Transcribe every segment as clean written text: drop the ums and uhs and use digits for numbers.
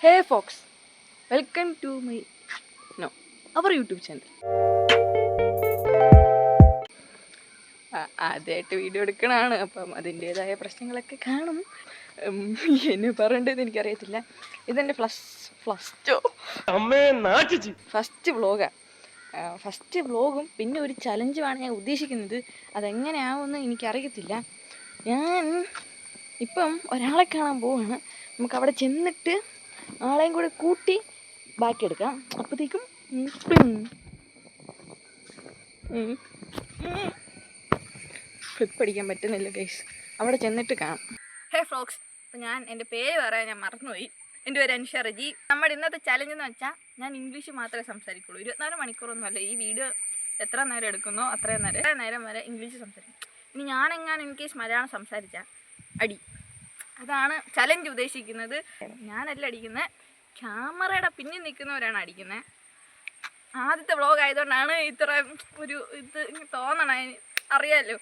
Hey folks, welcome to our YouTube channel. ആദ്യമായിട്ട് video എടുക്കണതാണ്, അപ്പം അതിൻ്റേതായ പ്രശ്നങ്ങളൊക്കെ കാണും. എന്നെ പറയേണ്ടതെന്ന് എനിക്കറിയത്തില്ല. ഇതെൻ്റെ ഫസ്റ്റ് വ്ളോഗാണ്. ഫസ്റ്റ് വ്ളോഗും പിന്നെ ഒരു ചലഞ്ചുമാണ് ഞാൻ ഉദ്ദേശിക്കുന്നത്. അതെങ്ങനെയാവുമെന്ന് എനിക്കറിയത്തില്ല. ഞാൻ ഇപ്പം ഒരാളെ കാണാൻ പോവാണ്. നമുക്ക് അവിടെ ചെന്നിട്ട് ആളെയും കൂടെ കൂട്ടി ബാക്കിയെടുക്കാം. അപ്പോഴത്തേക്കും പഠിക്കാൻ പറ്റുന്നില്ല ഗൈസ്. അവിടെ ചെന്നിട്ട് കാണാം. ഹേ ഫ്രോക്സ്, അപ്പം ഞാൻ എൻ്റെ പേര് പറയാൻ ഞാൻ മറന്നുപോയി. എൻ്റെ പേര് അൻഷ റജി. നമ്മുടെ ഇന്നത്തെ ചലഞ്ച് എന്ന് വെച്ചാൽ ഞാൻ ഇംഗ്ലീഷ് മാത്രമേ സംസാരിക്കുള്ളൂ. 24 മണിക്കൂറൊന്നുമല്ല. ഈ വീഡിയോ എത്ര നേരം എടുക്കുന്നോ അത്രയും നേരം വരെ ഇംഗ്ലീഷ് സംസാരിക്കും. ഇനി ഞാനെങ്ങാനും ഇൻ കേസ് മലയാളം സംസാരിച്ചാൽ അടി. അതാണ് ചലഞ്ച് ഉദ്ദേശിക്കുന്നത്. ഞാനല്ല അടിക്കുന്നത്, ക്യാമറയുടെ പിന്നിൽ നിൽക്കുന്നവരാണ് അടിക്കുന്നത്. ആദ്യത്തെ വ്ളോഗ് ആയതുകൊണ്ടാണ് ഇത്ര ഒരു ഇത് തോന്നണേ. അറിയാമല്ലോ.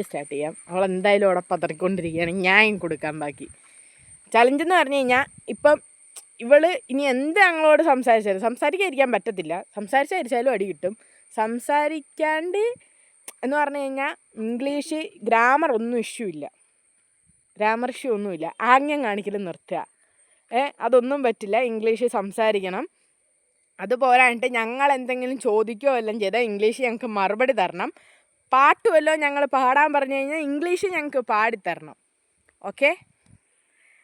സ്റ്റാർട്ട് ചെയ്യാം. അവളെന്തായാലും അവിടെ പതറിക്കൊണ്ടിരിക്കുകയാണ്. ഞാൻ കൊടുക്കാൻ ബാക്കി. ചലഞ്ച് എന്ന് പറഞ്ഞു കഴിഞ്ഞാൽ ഇപ്പം ഇവള് ഇനി എന്ത് ഞങ്ങളോട് സംസാരിച്ചാലും സംസാരിക്കാതിരിക്കാൻ പറ്റത്തില്ല. സംസാരിച്ചായിരിച്ചാലും അടി കിട്ടും. സംസാരിക്കാണ്ട് എന്ന് പറഞ്ഞു കഴിഞ്ഞാൽ ഇംഗ്ലീഷ് ഗ്രാമർ ഒന്നും ഗ്രാമർ ഇഷ്യൂ ഒന്നുമില്ല. ആംഗ്യം കാണിക്കലും നിർത്തുക. അതൊന്നും പറ്റില്ല. ഇംഗ്ലീഷ് സംസാരിക്കണം. അത് പോരായിട്ട് ഞങ്ങൾ എന്തെങ്കിലും ചോദിക്കുകയോ എല്ലാം ചെയ്താൽ ഇംഗ്ലീഷ് ഞങ്ങൾക്ക് മറുപടി തരണം. പാട്ട് വല്ലതും ഞങ്ങൾ പാടാൻ പറഞ്ഞു കഴിഞ്ഞാൽ ഇംഗ്ലീഷ് ഞങ്ങൾക്ക് പാടിത്തരണം. ഓക്കെ,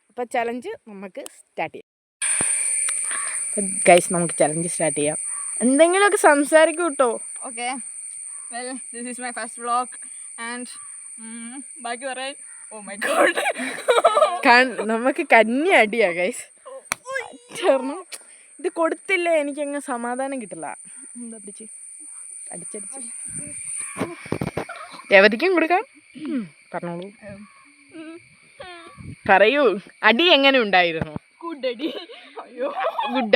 അപ്പോൾ ചലഞ്ച് നമുക്ക് സ്റ്റാർട്ട് ചെയ്യാം. ഗൈസ്, നമുക്ക് ചലഞ്ച് സ്റ്റാർട്ട് ചെയ്യാം. എന്തെങ്കിലുമൊക്കെ സംസാരിക്കും കേട്ടോ. Okay, well this is my first vlog and ബാക്കി പറയാൻ ഓ മൈ ഗോഡ് നമുക്ക് കന്നി അടിയാ ഗൈസ്. ഇത് കൊടുത്തില്ല എനിക്കങ്ങ് സമാധാനം കിട്ടില്ല. എന്താ അടിച്ചടിച്ച് രവതിക്കും കൊടുക്കാം. പറഞ്ഞോളൂ, പറയൂ. അടി എങ്ങനെ ഉണ്ടായിരുന്നു? ഗുഡ് അടി.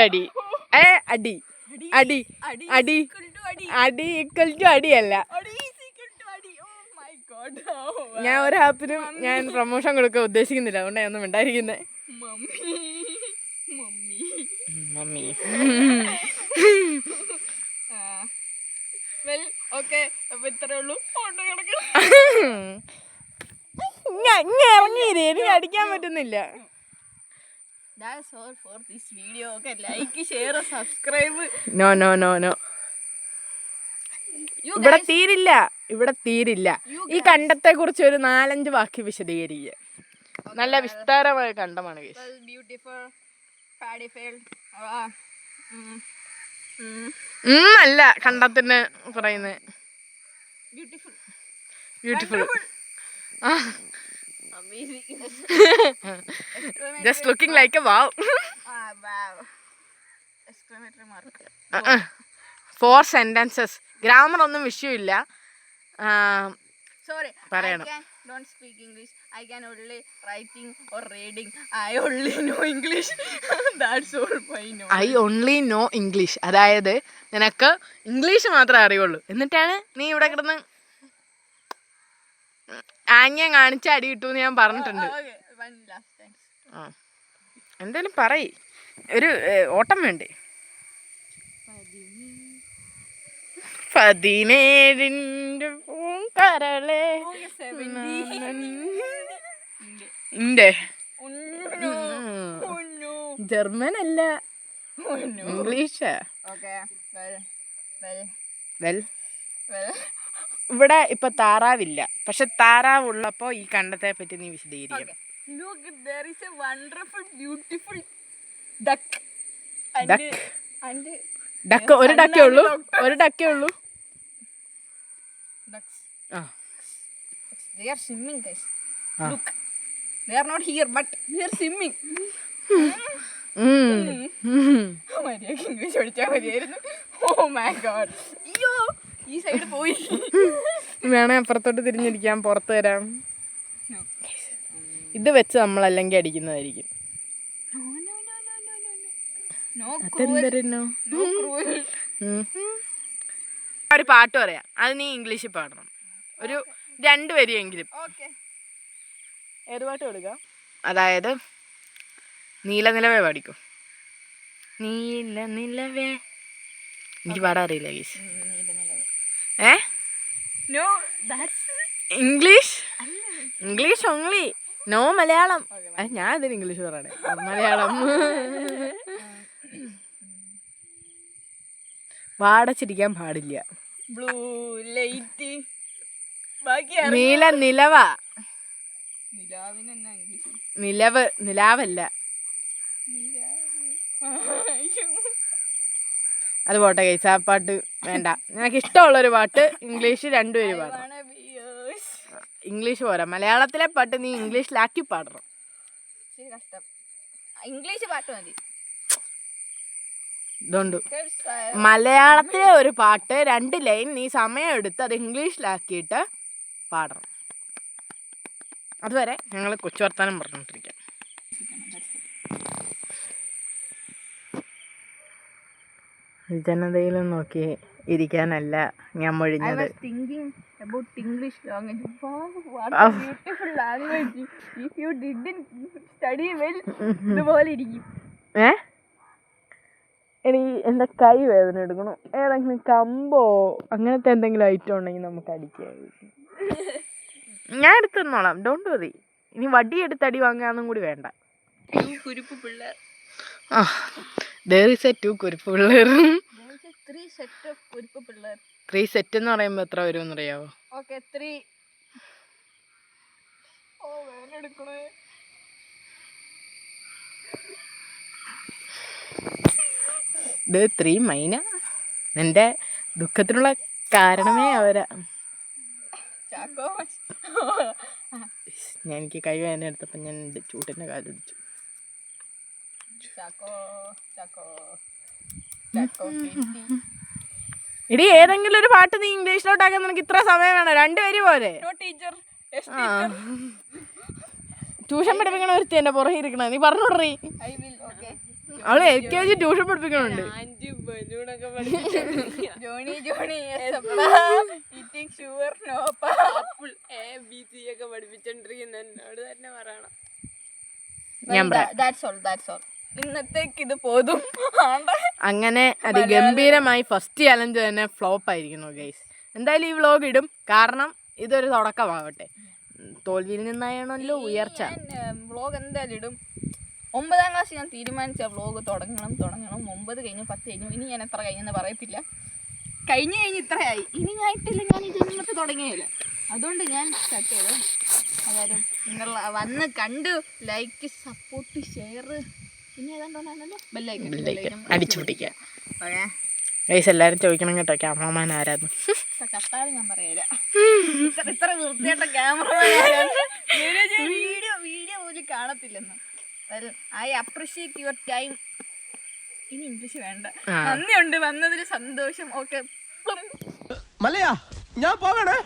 അടി അടി അടി അടി ഈക്വൽ ടു അടിയല്ല. ഞാൻ ഒരു ആപ്പിനും ഞാൻ പ്രൊമോഷൻ കൊടുക്കാൻ ഉദ്ദേശിക്കുന്നില്ല. അതുകൊണ്ട് ഞാൻ ഒന്നും ഉണ്ടായിരിക്കുന്നത്. മമ്മി ഇറങ്ങിയില്ലേ? എനിക്ക് അടിക്കാൻ പറ്റുന്നില്ല. നോ ഇവിടെ തീരില്ല. ഈ കണ്ടത്തെ കുറിച്ച് ഒരു 4-5 വാക്ക് വിശദീകരിക്കുക. നല്ല വിസ്താരമായ കണ്ടമാണ്. അല്ല, കണ്ടത്തിന് പറയുന്നത് beautiful. Just looking like a wow. Wow. 4 sentences. Grammar ഒന്നും വിഷയമില്ല. Sorry, പറയണം. I don't speak English. I can only writing or reading. I only know English. That's all I know. I only know English. അതായത് നിനക്ക് English മാത്രമേ അറിയുള്ളൂ. എന്നിട്ടാണ് നീ ഇവിടെ കിടന്ന് ആംഗ്യം കാണിച്ച് അടി കിട്ടുമെന്ന് ഞാൻ പറഞ്ഞിട്ടുണ്ട്. എന്തായാലും പറയ്, ഒരു ഓട്ടം വേണ്ടേ? 17 പൂങ്കരളെ ജർമ്മൻ അല്ല, ഇംഗ്ലീഷ്. ഇവിടെ ഇപ്പൊ താറാവില്ല, പക്ഷെ താറാവ് ഉള്ളപ്പോ ഈ കണ്ടത്തെ പറ്റി നീ വിശദീകരിക്കണം. ഡക്ക് ഒരു ഡക്കേ ഉള്ളൂ. They are swimming, guys. Look, they are not here, but they are swimming. Oh my god. അയ്യോ, ഈ സൈഡ് പോയി. വേണേ അപ്പുറത്തോട്ട് തിരിഞ്ഞിരിക്കാം, പുറത്ത് വരാം. ഇത് വെച്ച് നമ്മളല്ലെങ്കിൽ അടിക്കുന്നതായിരിക്കും. ഒരു പാട്ട് പറയാം, അത് നീ ഇംഗ്ലീഷിൽ പാടണം. ഒരു 2 വരിയെങ്കിലും. ഏത് പാട്ട് കൊടുക്കാം? അതായത് നീലനിലവേ പാടിക്കോ. നീല നിലവേ. എനിക്ക് പാടാൻ അറിയില്ല guys. No that's English only, no Malayalam. ഞാൻ ഇതിന് ഇംഗ്ലീഷ് പറയണേ, മലയാളം. വാടച്ചിരിക്കാൻ പാടില്ല. Blue light. നീല നിലവ. നിലവ്, നിലാവല്ല. അത് പോട്ടെ ഗൈസ്, ആ പാട്ട് വേണ്ട. എനിക്ക് ഇഷ്ടമുള്ളൊരു പാട്ട് ഇംഗ്ലീഷ് രണ്ടുപേരും പാടണം. ഇംഗ്ലീഷ് പോരാ, മലയാളത്തിലെ പാട്ട് നീ ഇംഗ്ലീഷിലാക്കി പാടണം. കഷ്ടം, ഇംഗ്ലീഷ് പാട്ട് മതി. ഇതുണ്ട് മലയാളത്തിലെ ഒരു പാട്ട് 2 ലൈൻ നീ സമയം എടുത്ത് അത് ഇംഗ്ലീഷിലാക്കിയിട്ട് പാടണം. അതുവരെ ഞങ്ങൾ കൊച്ചു വർത്താനം പറഞ്ഞോണ്ടിരിക്കാം. ജനതയിലും നോക്കി ഇരിക്കാനല്ല ഞാൻ മൊഴിഞ്ഞത്. എനിക്ക് എൻ്റെ കൈ വേദന എടുക്കണം. ഏതെങ്കിലും കമ്പോ അങ്ങനത്തെ എന്തെങ്കിലും ഐറ്റം ഉണ്ടെങ്കിൽ നമുക്ക് അടിക്കാം. ഞാൻ എടുത്ത് തന്നോളാം, ഡോണ്ട് വറി. ഇനി വടി എടുത്ത് അടി വാങ്ങാന്നും കൂടി വേണ്ട. കുരുപ്പ് പിള്ളേർ. There is a 2 കുരുപ്പ് പിള്ളേർ. 3 set of കുരുപ്പ് പിള്ളേർ. 3 സെറ്റ് എന്ന് പറയുമ്പോ എത്ര വരുമെന്ന് അറിയാവോ? ഓക്കെ 3. ഓ വേദന എടുക്കണേ. ഇത് 3 മൈന. നിന്റെ ദുഃഖത്തിനുള്ള കാരണമേ അവരാ. ഞാൻ എനിക്ക് കൈ വേദന എടുത്തപ്പോൾ ഞാൻ എൻ്റെ ചൂട്ടിൻ്റെ കാലൊടിച്ചു. ഇടി ഏതെങ്കിലും ഒരു പാട്ട് നീ ഇംഗ്ലീഷിലോട്ടാക്കാൻ നിനക്ക് ഇത്ര സമയം വേണം? 2 വരി പോലെ. ട്യൂഷൻ പഠിപ്പിക്കണ ഒരുത്തി എൻ്റെ പുറകെ ഇരിക്കണ, നീ പറഞ്ഞോടറി. അവള് LKG ട്യൂഷൻ പഠിപ്പിക്കണുണ്ട്. ഇന്നത്തേക്ക് ഇത് പോതും. അങ്ങനെ അതിഗംഭീരമായി ഫസ്റ്റ് ചലഞ്ച് തന്നെ ഫ്ലോപ്പ് ആയിരിക്കുന്നു ഗൈസ്. എന്തായാലും ഈ വ്ലോഗ് ഇടും, കാരണം ഇതൊരു തുടക്കമാവട്ടെ. തോൽവിയിൽ നിന്നാണല്ലോ ഉയർച്ച. വ്ലോഗ് എന്തായാലും ഇടും. 9ാം ക്ലാസ് ഞാൻ തീരുമാനിച്ച വ്ലോഗ് തുടങ്ങണം. 9 കഴിഞ്ഞു, 10 കഴിഞ്ഞു. ഇനി ഞാൻ എത്ര കഴിഞ്ഞെന്ന് പറയത്തില്ല. കഴിഞ്ഞ് ഇത്രയായി. ഇനി ഞാൻ ഇട്ടില്ല, ഞാൻ ഇത് ഇന്നത്തെ തുടങ്ങിയില്ല. അതുകൊണ്ട് ഞാൻ സ്റ്റാർട്ട് ചെയ്തു. അതായത് നിങ്ങൾ വന്ന് കണ്ടു ലൈക്ക്, സപ്പോർട്ട്, ഷെയർ, പിന്നെ ഏതാണ്ടോന്നാണല്ലോ ബെല്ലൈക്കൺ അടിച്ചു പിടിക്കാം. ഗൈസ് എല്ലാവരും ചോദിക്കണം കേട്ടോ, ക്യാമറമാൻ ആരാന്ന്. കത്താതെ ഞാൻ പറയില്ല. ഇത്ര വൃത്തിയായിട്ട ക്യാമറമാൻ വീഡിയോ പോലും കാണത്തില്ലെന്ന്. I appreciate your time. ഇനി ഇംഗ്ലീഷ് വേണ്ട. നന്ദിയുണ്ട്, വന്നതിൽ സന്തോഷം. ഓക്കെ, മലയാ ഞാൻ പോകണേ.